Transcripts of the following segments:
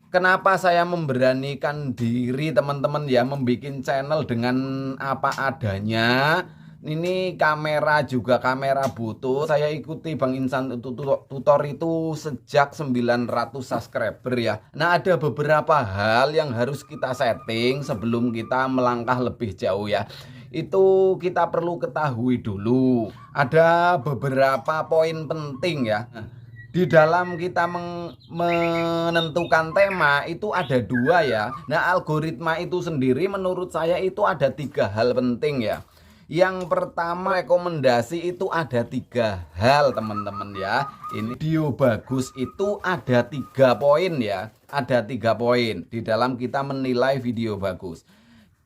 Kenapa saya memberanikan diri teman-teman ya membuat channel dengan apa adanya. Ini kamera juga kamera butut. Saya ikuti Bang Insan Tutor itu sejak 900 subscriber ya. Nah, ada beberapa hal yang harus kita setting sebelum kita melangkah lebih jauh ya. Itu kita perlu ketahui dulu. Ada beberapa poin penting ya. Di dalam kita menentukan tema itu ada dua ya. Nah, algoritma itu sendiri menurut saya itu ada tiga hal penting ya. Yang pertama, rekomendasi itu ada tiga hal teman-teman ya. Ini video bagus itu ada 3 poin ya. Ada 3 poin di dalam kita menilai video bagus.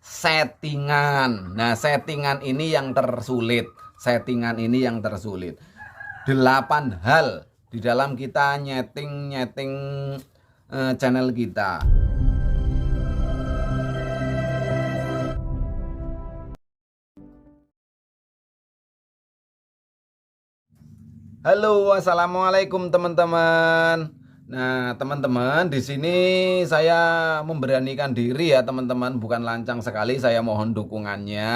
Settingan. Nah, settingan ini yang tersulit. Settingan ini yang tersulit. 8 hal di dalam kita nyeting channel kita. Halo, assalamualaikum teman-teman. Nah, teman-teman, di sini saya memberanikan diri ya, teman-teman. Bukan lancang sekali, saya mohon dukungannya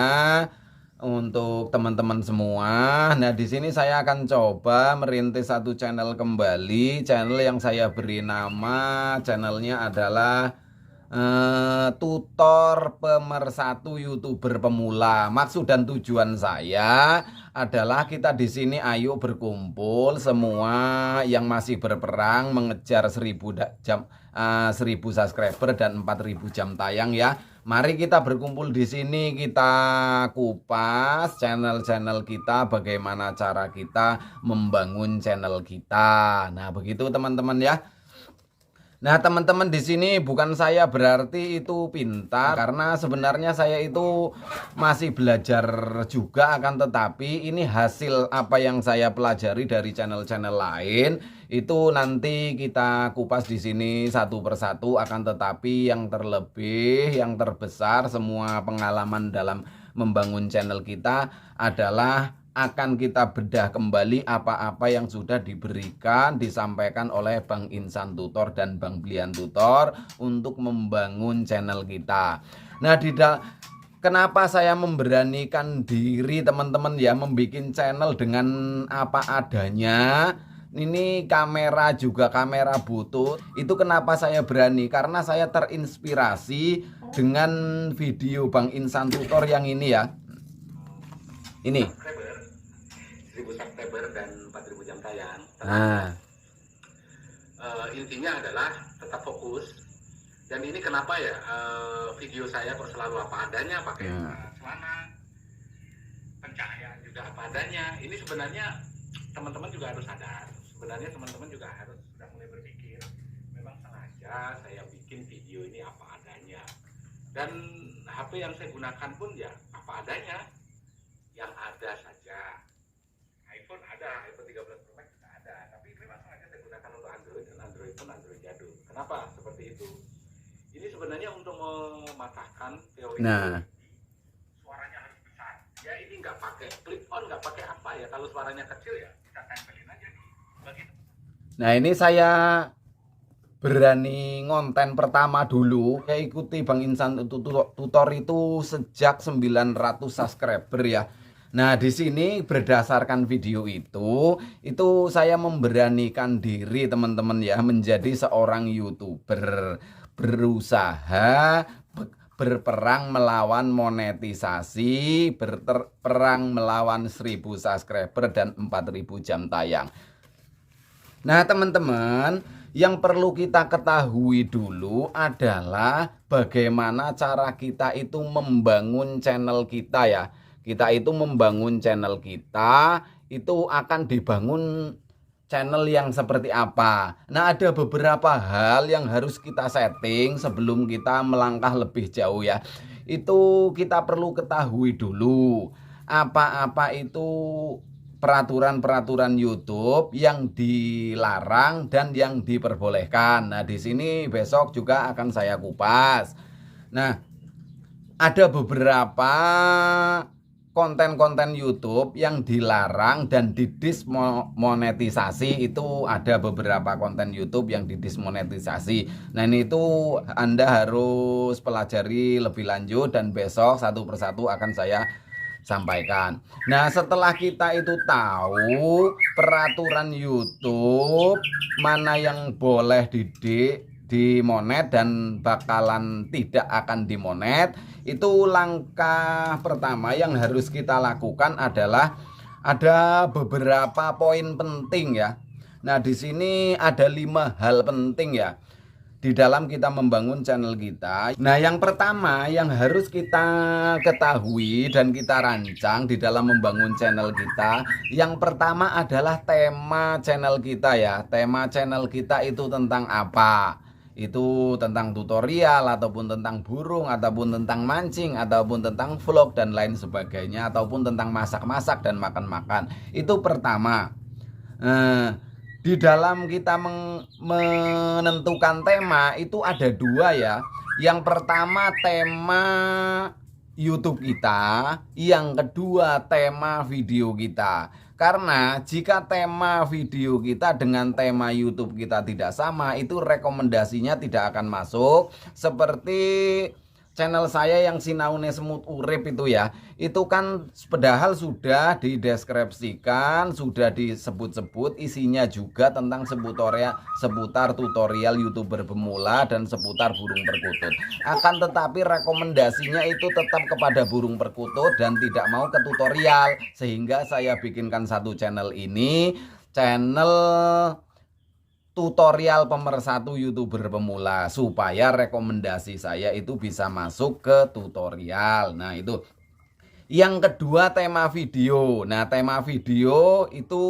untuk teman-teman semua. Nah, di sini saya akan coba merintis satu channel kembali. Channel yang saya beri nama, channelnya adalah Tutor Pemersatu YouTuber Pemula. Maksud dan tujuan saya adalah kita di sini ayo berkumpul semua yang masih berperang mengejar 1000 subscriber dan 4000 jam tayang ya. Mari kita berkumpul di sini, kita kupas channel-channel kita, bagaimana cara kita membangun channel kita. Nah, begitu teman-teman ya. Nah, teman-teman, di sini bukan saya berarti itu pintar, karena sebenarnya saya itu masih belajar juga, akan tetapi ini hasil apa yang saya pelajari dari channel-channel lain. Itu nanti kita kupas di sini satu persatu, akan tetapi yang terlebih, yang terbesar semua pengalaman dalam membangun channel kita adalah akan kita bedah kembali apa-apa yang sudah diberikan, disampaikan oleh Bang Insan Tutor dan Bang Blian Tutor untuk membangun channel kita. Nah, kenapa saya memberanikan diri teman-teman ya membuat channel dengan apa adanya. Ini kamera juga kamera butut. Itu kenapa saya berani, karena saya terinspirasi dengan video Bang Insan Tutor yang ini ya. Ini 1000 subscriber dan 4000 jam tayang. Nah, Intinya adalah tetap fokus. Dan ini kenapa ya video saya kok selalu apa adanya, pakai celana, pencahayaan juga apa adanya. Ini sebenarnya teman-teman juga harus sadar. Sebenarnya teman-teman juga harus sudah mulai berpikir, memang sengaja saya bikin video ini apa adanya. Dan HP yang saya gunakan pun ya apa adanya, yang ada saja. iPhone ada, iPhone 13 Pro Max juga ada, tapi memang sengaja saya gunakan untuk Android, dan Android pun Android jadul. Kenapa seperti itu? Ini sebenarnya untuk mematahkan teori suaranya harus besar. Ya ini nggak pakai clip on, nggak pakai apa ya. Kalau suaranya kecil ya kita tempelin aja di bagian. Nah, ini saya berani ngonten pertama dulu. Saya ikuti Bang Insan Tutor itu sejak 900 subscriber ya. Nah, di sini berdasarkan video itu saya memberanikan diri teman-teman ya menjadi seorang YouTuber, berusaha berperang melawan monetisasi, berperang melawan 1000 subscriber dan 4000 jam tayang. Nah, teman-teman, yang perlu kita ketahui dulu adalah bagaimana cara kita itu membangun channel kita ya. Kita itu membangun channel kita itu akan dibangun channel yang seperti apa. Nah, ada beberapa hal yang harus kita setting sebelum kita melangkah lebih jauh ya. Itu kita perlu ketahui dulu apa-apa itu peraturan-peraturan YouTube yang dilarang dan yang diperbolehkan. Nah, di sini besok juga akan saya kupas. Nah, ada beberapa konten-konten YouTube yang dilarang dan didismonetisasi. Itu ada beberapa konten YouTube yang didismonetisasi. Nah ini itu Anda harus pelajari lebih lanjut dan besok satu persatu akan saya sampaikan. Nah setelah kita itu tahu peraturan YouTube mana yang boleh dimonet dan bakalan tidak akan dimonet, itu langkah pertama yang harus kita lakukan adalah ada beberapa poin penting ya. Nah di sini ada 5 hal penting ya di dalam kita membangun channel kita. Nah yang pertama yang harus kita ketahui dan kita rancang di dalam membangun channel kita, yang pertama adalah tema channel kita ya. Tema channel kita itu tentang apa? Itu tentang tutorial ataupun tentang burung ataupun tentang mancing ataupun tentang vlog dan lain sebagainya ataupun tentang masak-masak dan makan-makan. Itu pertama. Di dalam kita menentukan tema itu ada 2 ya. Yang pertama tema YouTube kita, yang kedua tema video kita. Karena jika tema video kita dengan tema YouTube kita tidak sama, itu rekomendasinya tidak akan masuk. Seperti channel saya yang Sinaune Semut Urip itu ya, itu kan padahal sudah dideskripsikan, sudah disebut-sebut, isinya juga tentang seputar tutorial YouTuber pemula dan seputar burung perkutut. Akan tetapi rekomendasinya itu tetap kepada burung perkutut dan tidak mau ke tutorial, sehingga saya bikinkan satu channel ini, channel tutorial pemersatu YouTuber pemula, supaya rekomendasi saya itu bisa masuk ke tutorial. Nah itu. Yang kedua tema video. Nah tema video itu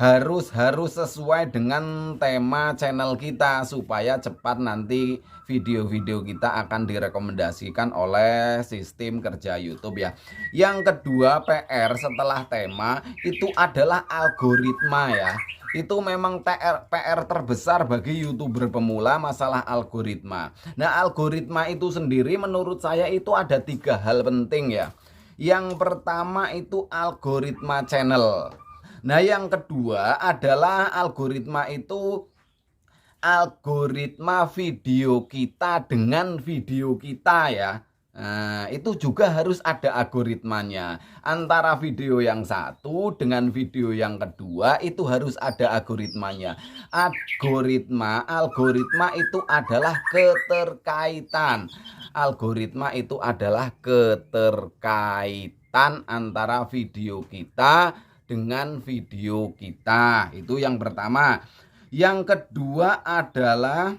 harus sesuai dengan tema channel kita, supaya cepat nanti video-video kita akan direkomendasikan oleh sistem kerja YouTube ya. Yang kedua PR setelah tema itu adalah algoritma ya. Itu memang PR terbesar bagi YouTuber pemula, masalah algoritma. Nah algoritma itu sendiri menurut saya itu ada 3 hal penting ya. Yang pertama itu algoritma channel. Nah yang kedua adalah algoritma itu algoritma video kita dengan video kita ya. Nah, itu juga harus ada algoritmanya. Antara video yang satu dengan video yang kedua itu harus ada algoritmanya. Algoritma itu adalah keterkaitan. Algoritma itu adalah keterkaitan antara video kita dengan video kita. Itu yang pertama. Yang kedua adalah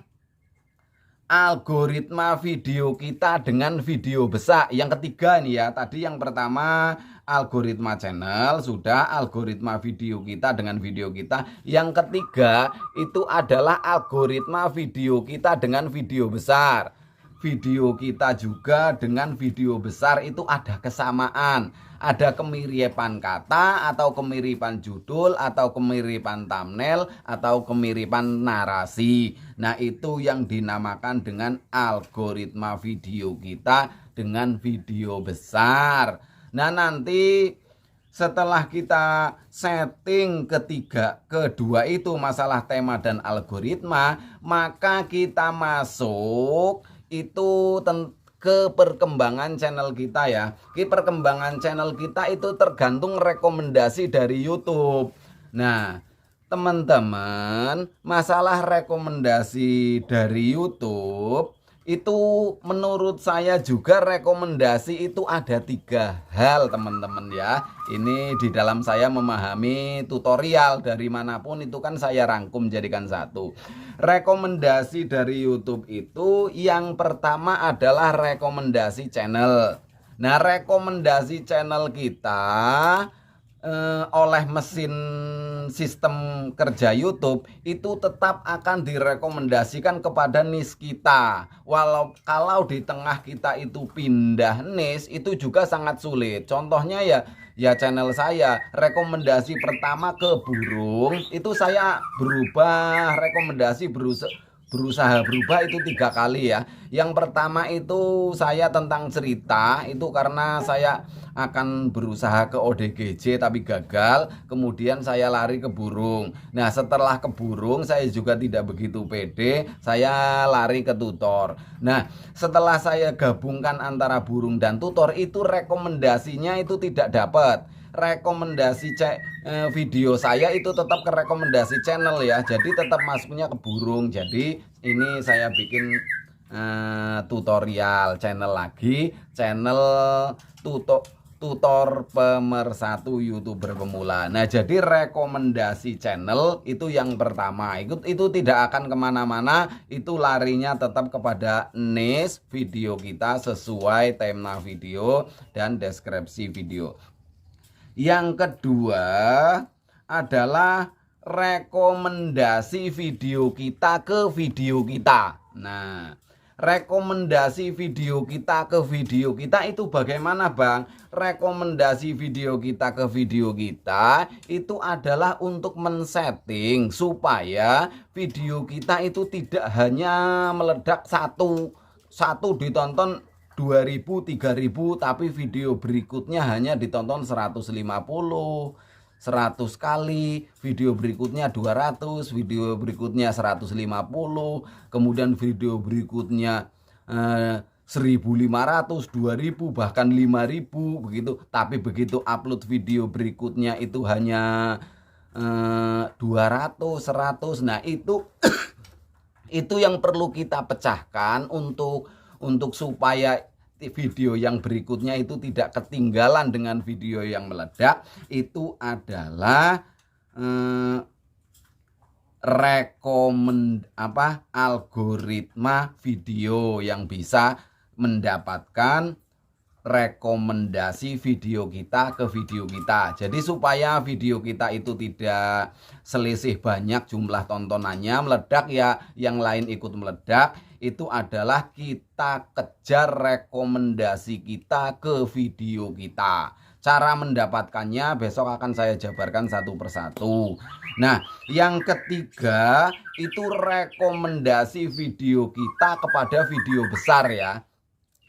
algoritma video kita dengan video besar. Yang ketiga nih ya, tadi yang pertama algoritma channel, sudah algoritma video kita dengan video kita. Yang ketiga itu adalah algoritma video kita dengan video besar. Video kita juga dengan video besar itu ada kesamaan. Ada kemiripan kata atau kemiripan judul atau kemiripan thumbnail atau kemiripan narasi. Nah itu yang dinamakan dengan algoritma video kita dengan video besar. Nah nanti setelah kita setting kedua itu masalah tema dan algoritma, maka kita masuk itu ke perkembangan channel kita ya. Perkembangan channel kita itu tergantung rekomendasi dari YouTube. Nah teman-teman, masalah rekomendasi dari YouTube itu menurut saya juga rekomendasi itu ada 3 hal teman-teman ya. Ini di dalam saya memahami tutorial dari manapun itu kan saya rangkum jadikan satu. Rekomendasi dari YouTube itu yang pertama adalah rekomendasi channel. Nah rekomendasi channel kita oleh mesin sistem kerja YouTube itu tetap akan direkomendasikan kepada niche kita. Kalau di tengah kita itu pindah niche itu juga sangat sulit. Contohnya ya channel saya rekomendasi pertama ke burung, itu saya berubah rekomendasi berusaha berubah itu 3 kali ya. Yang pertama itu saya tentang cerita, itu karena saya akan berusaha ke ODGJ tapi gagal, kemudian saya lari ke burung. Nah setelah ke burung saya juga tidak begitu pede, saya lari ke tutor. Nah setelah saya gabungkan antara burung dan tutor, itu rekomendasinya itu tidak dapat. Rekomendasi video saya itu tetap ke rekomendasi channel ya, jadi tetap masuknya ke burung. Jadi ini saya bikin tutorial channel lagi, channel tutor pemersatu YouTuber pemula. Nah jadi rekomendasi channel itu yang pertama, itu tidak akan kemana-mana, itu larinya tetap kepada niche video kita sesuai tema video dan deskripsi video. Yang kedua adalah rekomendasi video kita ke video kita. Nah, rekomendasi video kita ke video kita itu bagaimana Bang? Rekomendasi video kita ke video kita itu adalah untuk men-setting supaya video kita itu tidak hanya meledak satu ditonton 2.000, 3.000, tapi video berikutnya hanya ditonton 150, 100 kali, video berikutnya 200, video berikutnya 150, kemudian video berikutnya 1.500, 2.000, bahkan 5.000 begitu. Tapi begitu upload video berikutnya itu hanya 200, 100. Nah itu itu yang perlu kita pecahkan untuk supaya video yang berikutnya itu tidak ketinggalan dengan video yang meledak. Itu adalah algoritma video yang bisa mendapatkan rekomendasi video kita ke video kita. Jadi supaya video kita itu tidak selisih banyak jumlah tontonannya, meledak ya yang lain ikut meledak, itu adalah kita kejar rekomendasi kita ke video kita. Cara mendapatkannya besok akan saya jabarkan satu persatu. Nah yang ketiga itu rekomendasi video kita kepada video besar ya,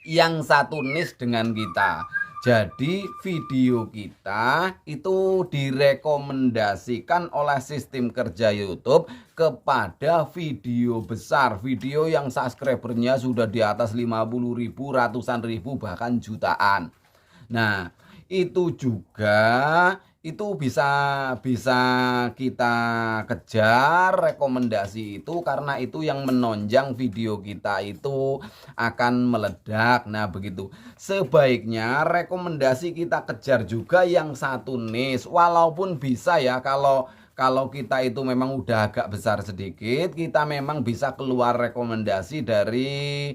yang satu niche dengan kita. Jadi video kita itu direkomendasikan oleh sistem kerja YouTube kepada video besar, video yang subscribernya sudah di atas 50.000, ratusan ribu, bahkan jutaan. Nah itu juga itu bisa kita kejar rekomendasi itu, karena itu yang menonjang video kita itu akan meledak. Nah begitu, sebaiknya rekomendasi kita kejar juga yang satu niche, walaupun bisa ya kalau kita itu memang udah agak besar sedikit, kita memang bisa keluar rekomendasi dari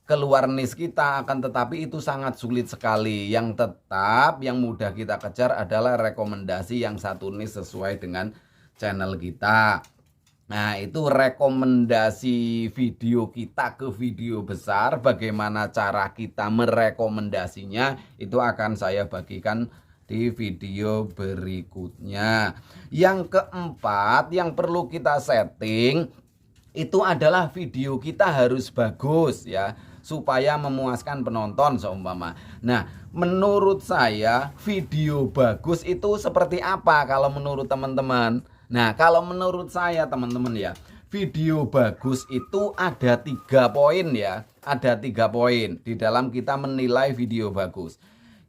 keluar niche kita, akan tetapi itu sangat sulit sekali. Yang tetap yang mudah kita kejar adalah rekomendasi yang satu niche sesuai dengan channel kita. Nah itu rekomendasi video kita ke video besar. Bagaimana cara kita merekomendasinya itu akan saya bagikan di video berikutnya. Yang keempat yang perlu kita setting itu adalah video kita harus bagus ya, supaya memuaskan penonton seumpama. Nah menurut saya video bagus itu seperti apa kalau menurut teman-teman? Nah kalau menurut saya teman-teman ya, video bagus itu ada 3 poin ya. Ada 3 poin di dalam kita menilai video bagus.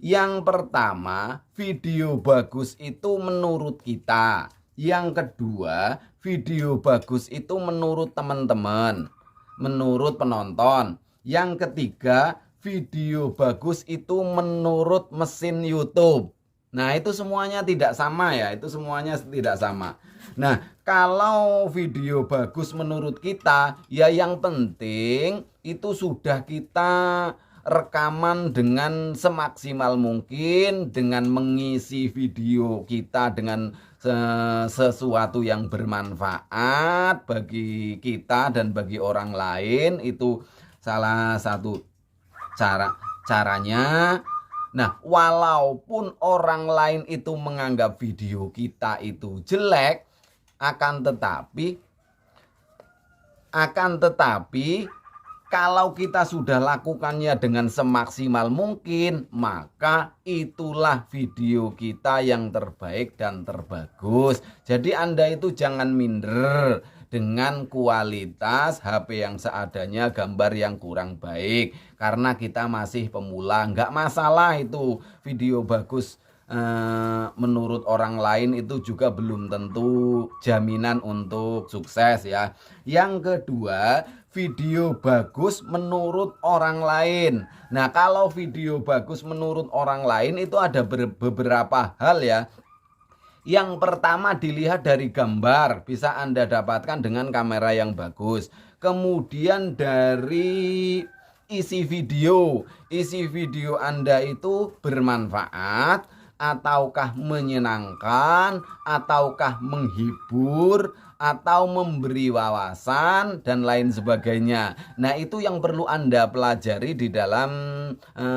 Yang pertama, video bagus itu menurut kita. Yang kedua, video bagus itu menurut teman-teman, menurut penonton. Yang ketiga, video bagus itu menurut mesin YouTube. Nah itu semuanya tidak sama ya, itu semuanya tidak sama. Nah kalau video bagus menurut kita ya, yang penting itu sudah kita rekaman dengan semaksimal mungkin, dengan mengisi video kita dengan sesuatu yang bermanfaat bagi kita dan bagi orang lain. Itu salah satu caranya. Nah walaupun orang lain itu menganggap video kita itu jelek, akan tetapi Akan tetapi kalau kita sudah lakukannya dengan semaksimal mungkin, maka itulah video kita yang terbaik dan terbagus. Jadi Anda itu jangan minder dengan kualitas HP yang seadanya, gambar yang kurang baik. Karena kita masih pemula, nggak masalah itu video bagus. Menurut orang lain itu juga belum tentu jaminan untuk sukses ya. Yang kedua, video bagus menurut orang lain. Nah, kalau video bagus menurut orang lain itu ada beberapa hal ya. Yang pertama dilihat dari gambar, bisa Anda dapatkan dengan kamera yang bagus. Kemudian dari isi video Anda itu bermanfaat, ataukah menyenangkan, ataukah menghibur, atau memberi wawasan dan lain sebagainya. Nah, itu yang perlu Anda pelajari di dalam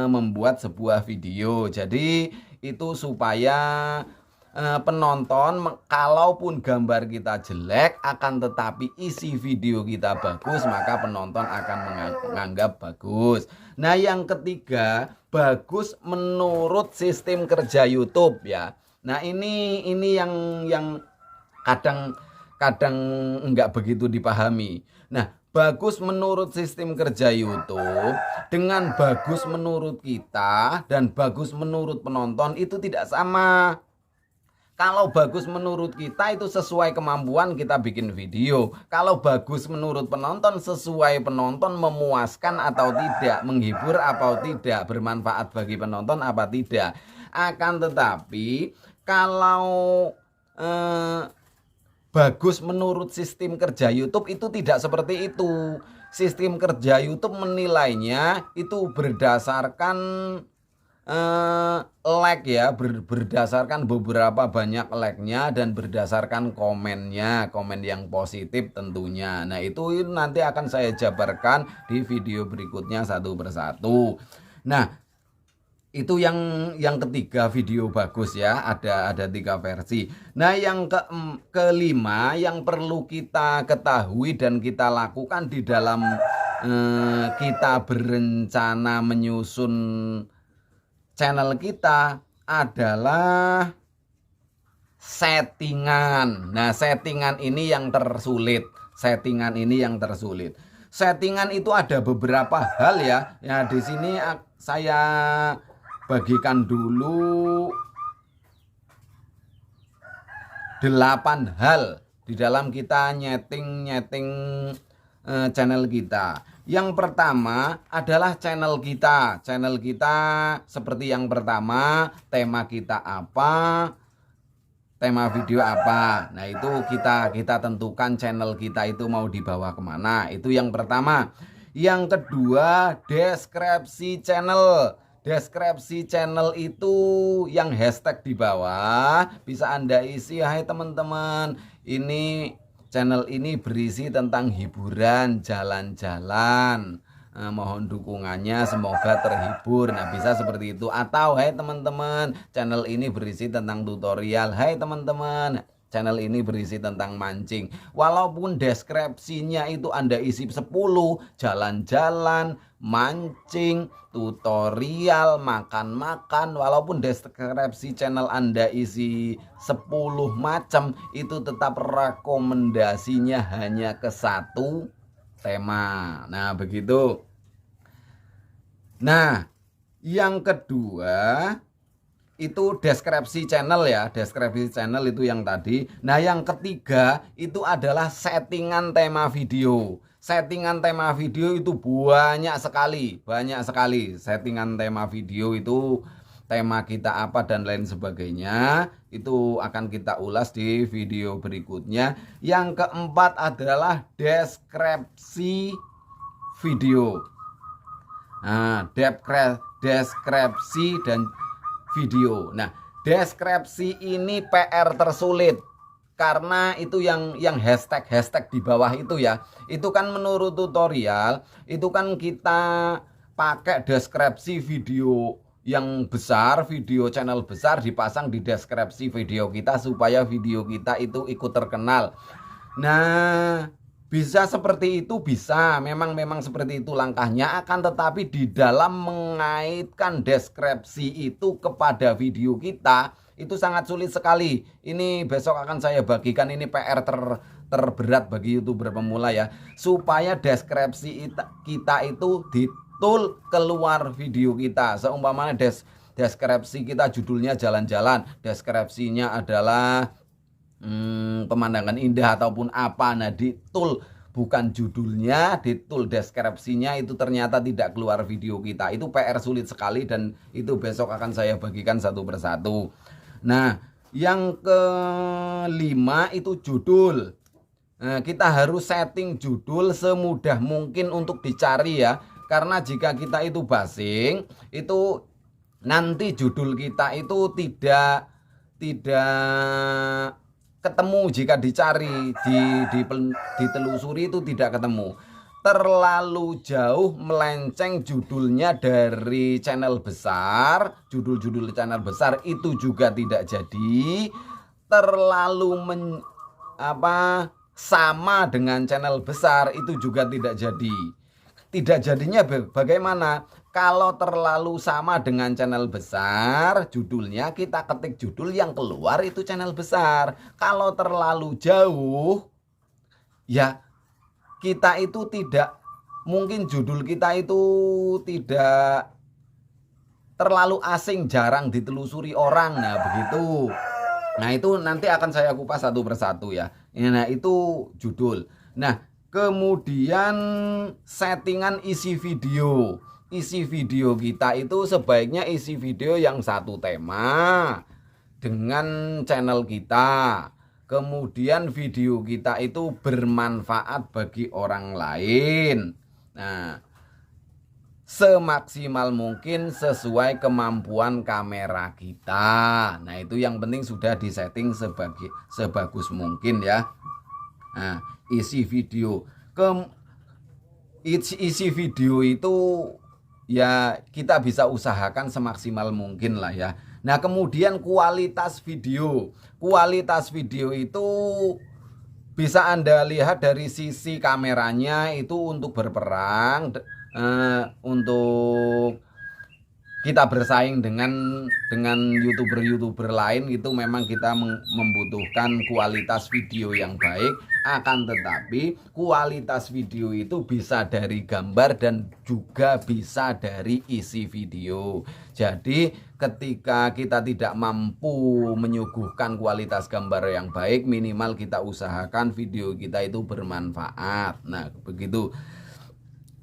membuat sebuah video. Jadi itu supaya penonton, kalaupun gambar kita jelek akan tetapi isi video kita bagus, maka penonton akan menganggap bagus. Nah, yang ketiga, bagus menurut sistem kerja YouTube ya. Nah, ini yang kadang enggak begitu dipahami. Nah, bagus menurut sistem kerja YouTube dengan bagus menurut kita dan bagus menurut penonton itu tidak sama. Kalau bagus menurut kita itu sesuai kemampuan kita bikin video. Kalau bagus menurut penonton sesuai penonton, memuaskan atau tidak, menghibur atau tidak, bermanfaat bagi penonton apa tidak. Akan tetapi kalau bagus menurut sistem kerja YouTube itu tidak seperti itu. Sistem kerja YouTube menilainya itu berdasarkan like ya, berdasarkan beberapa banyak like-nya dan berdasarkan komennya, komen yang positif tentunya. Nah, itu nanti akan saya jabarkan di video berikutnya satu persatu. Nah, itu yang ketiga, video bagus ya, ada 3 versi. Nah, yang kelima yang perlu kita ketahui dan kita lakukan di dalam kita berencana menyusun channel kita adalah settingan. Nah, settingan ini yang tersulit. Settingan itu ada beberapa hal ya. Ya, di sini saya bagikan dulu 8 hal di dalam kita nyeting channel kita. Yang pertama adalah channel kita. Channel kita seperti yang pertama, tema kita apa, tema video apa. Nah, itu kita tentukan channel kita itu mau dibawa kemana. Itu yang pertama. Yang kedua, deskripsi channel. Deskripsi channel itu yang hashtag di bawah bisa Anda isi, hai teman-teman, ini channel ini berisi tentang hiburan, jalan-jalan, mohon dukungannya, semoga terhibur. Nah, bisa seperti itu. Atau hai teman-teman, channel ini berisi tentang tutorial. Hai teman-teman, channel ini berisi tentang mancing. Walaupun deskripsinya itu Anda isi 10, jalan-jalan, mancing, tutorial, makan-makan, walaupun deskripsi channel Anda isi 10 macam, itu tetap rekomendasinya hanya ke 1 tema. Nah, begitu. Nah, yang kedua itu deskripsi channel ya. Deskripsi channel itu yang tadi. Nah, yang ketiga itu adalah settingan tema video. Settingan tema video itu banyak sekali. Settingan tema video itu tema kita apa dan lain sebagainya. Itu akan kita ulas di video berikutnya. Yang keempat adalah deskripsi video. Nah, deskripsi dan video. Nah, deskripsi ini PR tersulit. Karena itu yang hashtag di bawah itu ya. Itu kan menurut tutorial, itu kan kita pakai deskripsi video yang besar, video channel besar dipasang di deskripsi video kita supaya video kita itu ikut terkenal. Nah, Bisa seperti itu, bisa. Memang seperti itu langkahnya, akan tetapi di dalam mengaitkan deskripsi itu kepada video kita itu sangat sulit sekali. Ini besok akan saya bagikan, ini PR terberat bagi YouTuber pemula ya. Supaya deskripsi kita itu ditul keluar video kita. Seumpamanya deskripsi kita judulnya jalan-jalan, deskripsinya adalah pemandangan indah ataupun apa. Nah, ditul bukan judulnya, ditul deskripsinya, itu ternyata tidak keluar video kita. Itu PR sulit sekali dan itu besok akan saya bagikan satu persatu. Nah, yang kelima itu judul. Nah, kita harus setting judul semudah mungkin untuk dicari ya. Karena jika kita itu basing, itu nanti judul kita itu tidak ketemu jika dicari, ditelusuri itu tidak ketemu. Terlalu jauh melenceng judulnya dari channel besar, judul-judul channel besar itu juga tidak jadi. Terlalu sama dengan channel besar itu juga tidak jadi. Tidak jadinya bagaimana? Kalau terlalu sama dengan channel besar, judulnya kita ketik judul yang keluar itu channel besar. Kalau terlalu jauh, ya kita itu tidak, mungkin judul kita itu tidak terlalu asing, jarang ditelusuri orang. Nah, begitu. Nah, itu nanti akan saya kupas satu persatu ya. Nah, itu judul. Nah, kemudian settingan isi video. Isi video kita itu sebaiknya isi video yang satu tema dengan channel kita. Kemudian video kita itu bermanfaat bagi orang lain. Nah, semaksimal mungkin sesuai kemampuan kamera kita. Nah, itu yang penting sudah disetting sebagus mungkin ya. Nah, isi video itu ya kita bisa usahakan semaksimal mungkin lah ya. Nah, kemudian kualitas video. Kualitas video itu bisa Anda lihat dari sisi kameranya itu untuk berperang, untuk kita bersaing dengan YouTuber lain, itu memang kita membutuhkan kualitas video yang baik. Akan tetapi kualitas video itu bisa dari gambar dan juga bisa dari isi video. Jadi ketika kita tidak mampu menyuguhkan kualitas gambar yang baik, minimal kita usahakan video kita itu bermanfaat. Nah, begitu.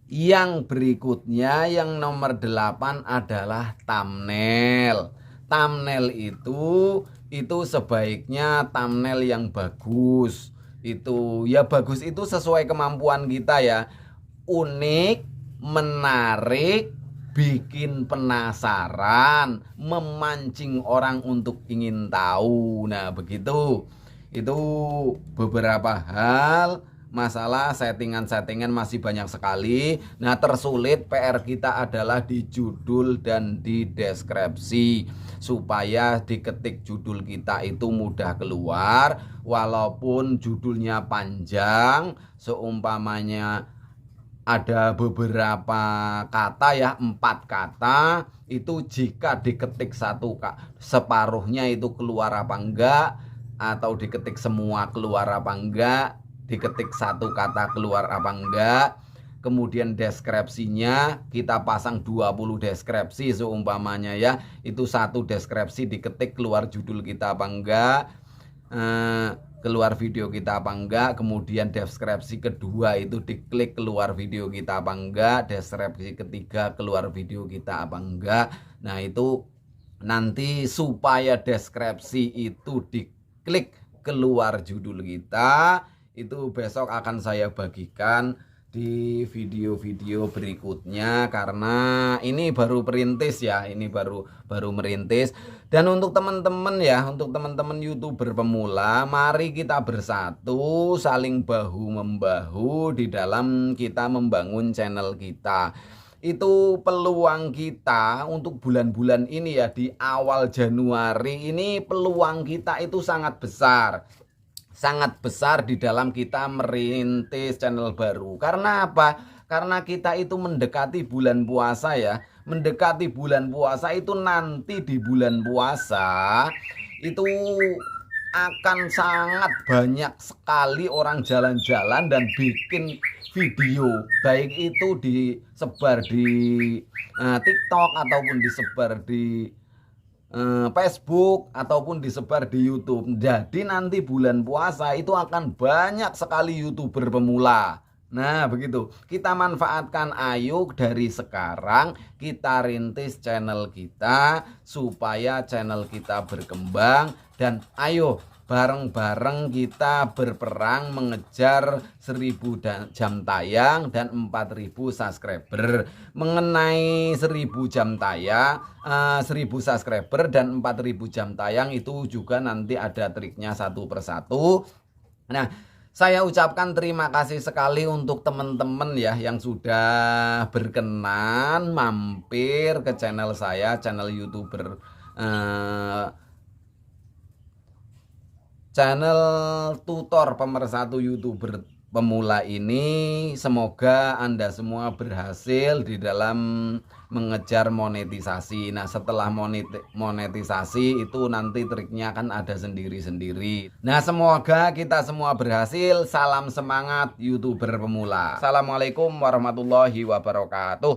Yang berikutnya, yang nomor 8 adalah thumbnail. Thumbnail itu sebaiknya thumbnail yang bagus. Itu ya bagus itu sesuai kemampuan kita ya. Unik, menarik, bikin penasaran, memancing orang untuk ingin tahu. Nah, begitu. Itu beberapa hal. Masalah settingan masih banyak sekali. Nah, tersulit PR kita adalah di judul dan di deskripsi, supaya diketik judul kita itu mudah keluar. Walaupun judulnya panjang, seumpamanya ada beberapa kata ya, 4 kata, itu jika diketik separuhnya itu keluar apa enggak, atau diketik semua keluar apa enggak, diketik satu kata keluar apa enggak. Kemudian deskripsinya kita pasang 20 deskripsi seumpamanya ya, itu satu deskripsi diketik keluar judul kita apa enggak, keluar video kita apa enggak. Kemudian deskripsi kedua itu diklik keluar video kita apa enggak, deskripsi ketiga keluar video kita apa enggak. Nah, itu nanti supaya deskripsi itu diklik keluar judul kita, itu besok akan saya bagikan di video-video berikutnya, karena ini baru perintis ya, ini baru merintis. Dan untuk teman-teman ya, untuk teman-teman YouTuber pemula, mari kita bersatu, saling bahu-membahu di dalam kita membangun channel kita. Itu peluang kita untuk bulan-bulan ini ya, di awal Januari ini peluang kita itu sangat besar. sangat besar di dalam kita merintis channel baru. Karena apa? Karena kita itu mendekati bulan puasa ya. Mendekati bulan puasa itu nanti di bulan puasa itu akan sangat banyak sekali orang jalan-jalan dan bikin video. Baik itu disebar di TikTok ataupun disebar di Facebook ataupun disebar di YouTube. Jadi nanti bulan puasa itu akan banyak sekali YouTuber pemula. Nah, begitu. Kita manfaatkan ayo dari sekarang kita rintis channel kita supaya channel kita berkembang dan ayo bareng-bareng kita berperang mengejar 1000 jam tayang dan 4000 subscriber. Mengenai 1000 jam tayang, 1000 subscriber dan 4000 jam tayang itu juga nanti ada triknya satu persatu. Nah, saya ucapkan terima kasih sekali untuk teman-teman ya yang sudah berkenan mampir ke channel saya, channel YouTuber channel tutor pemersatu YouTuber pemula ini. Semoga Anda semua berhasil di dalam mengejar monetisasi. Nah, setelah monetisasi itu nanti triknya kan ada sendiri-sendiri. Nah, semoga kita semua berhasil. Salam semangat YouTuber pemula. Assalamualaikum warahmatullahi wabarakatuh.